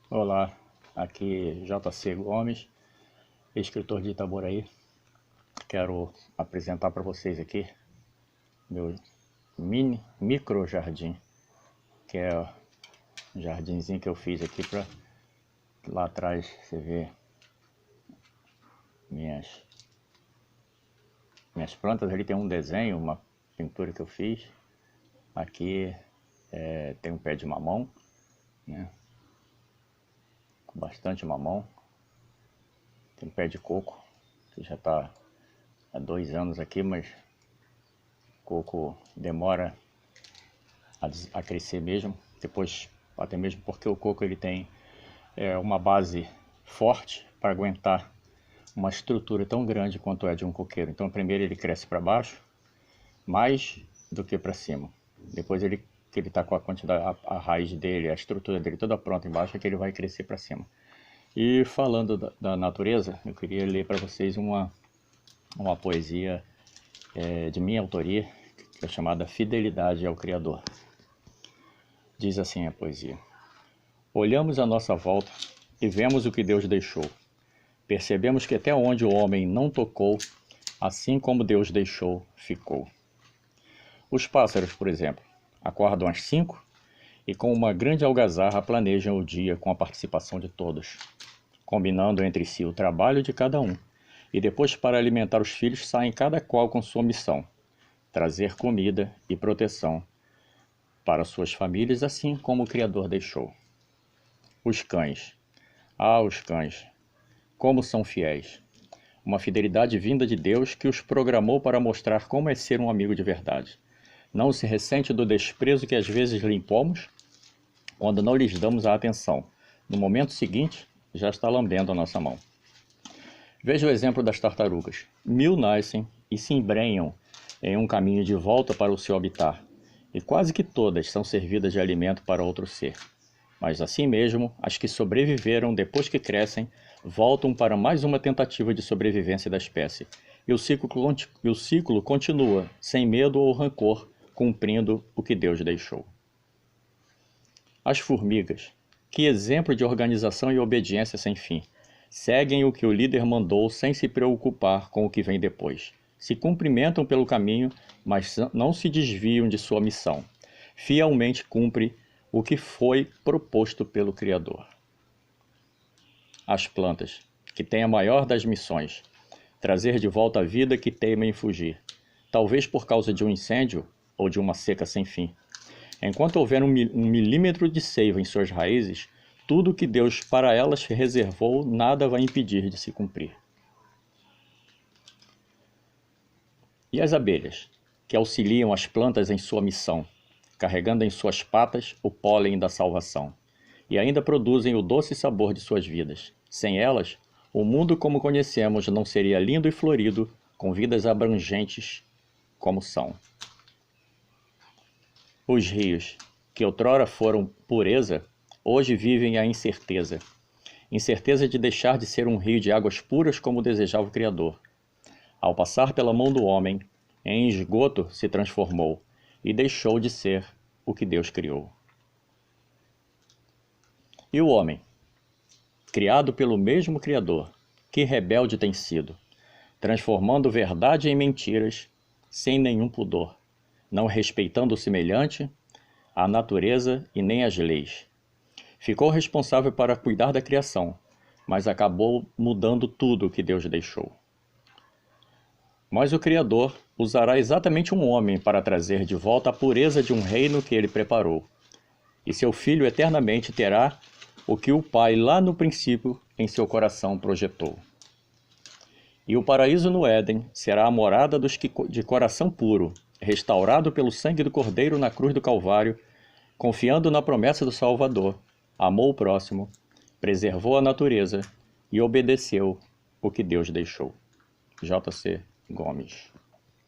Olá, aqui JC Gomes, escritor de Itaboraí. Quero apresentar para vocês aqui meu micro jardim, que é um jardinzinho que eu fiz aqui para lá atrás você vê minhas plantas. Ali tem um desenho, uma pintura que eu fiz. Aqui tem um pé de mamão, né? Com bastante mamão. Tem um pé de coco, que já está há 2 anos aqui, mas coco demora a crescer mesmo. Depois, até mesmo porque o coco ele tem uma base forte para aguentar uma estrutura tão grande quanto é de um coqueiro. Então primeiro ele cresce para baixo, mais do que para cima. Depois que ele está com a quantidade, a raiz dele, a estrutura dele toda pronta embaixo, é que ele vai crescer para cima. E falando da natureza, eu queria ler para vocês uma poesia de minha autoria, que é chamada Fidelidade ao Criador. Diz assim a poesia: olhamos à nossa volta e vemos o que Deus deixou. Percebemos que até onde o homem não tocou, assim como Deus deixou, ficou. Os pássaros, por exemplo, acordam às 5 e com uma grande algazarra planejam o dia com a participação de todos, combinando entre si o trabalho de cada um, e depois, para alimentar os filhos, saem cada qual com sua missão: trazer comida e proteção para suas famílias, assim como o Criador deixou. Os cães. Os cães, como são fiéis! Uma fidelidade vinda de Deus que os programou para mostrar como é ser um amigo de verdade. Não se ressente do desprezo que às vezes lhe impomos quando não lhes damos a atenção. No momento seguinte, já está lambendo a nossa mão. Veja o exemplo das tartarugas. 1000 nascem e se embrenham em um caminho de volta para o seu habitat, e quase que todas são servidas de alimento para outro ser. Mas assim mesmo, as que sobreviveram depois que crescem, voltam para mais uma tentativa de sobrevivência da espécie. E o ciclo continua, sem medo ou rancor, cumprindo o que Deus deixou. As formigas, que exemplo de organização e obediência sem fim! Seguem o que o líder mandou sem se preocupar com o que vem depois. Se cumprimentam pelo caminho, mas não se desviam de sua missão. Fielmente cumpre o que foi proposto pelo Criador. As plantas, que têm a maior das missões: trazer de volta a vida que teima em fugir, talvez por causa de um incêndio ou de uma seca sem fim. Enquanto houver um milímetro de seiva em suas raízes, tudo que Deus para elas reservou, nada vai impedir de se cumprir. E as abelhas, que auxiliam as plantas em sua missão, carregando em suas patas o pólen da salvação, e ainda produzem o doce sabor de suas vidas. Sem elas, o mundo como conhecemos não seria lindo e florido, com vidas abrangentes como são. Os rios, que outrora foram pureza, hoje vivem a incerteza. Incerteza de deixar de ser um rio de águas puras como desejava o Criador. Ao passar pela mão do homem, em esgoto se transformou e deixou de ser o que Deus criou. E o homem, criado pelo mesmo Criador, que rebelde tem sido, transformando verdade em mentiras, sem nenhum pudor, não respeitando o semelhante, a natureza e nem as leis. Ficou responsável para cuidar da criação, mas acabou mudando tudo o que Deus deixou. Mas o Criador usará exatamente um homem para trazer de volta a pureza de um reino que ele preparou. E seu filho eternamente terá o que o Pai lá no princípio em seu coração projetou. E o paraíso no Éden será a morada dos que de coração puro, restaurado pelo sangue do Cordeiro na cruz do Calvário, confiando na promessa do Salvador, amou o próximo, preservou a natureza e obedeceu o que Deus deixou. JC Gomes.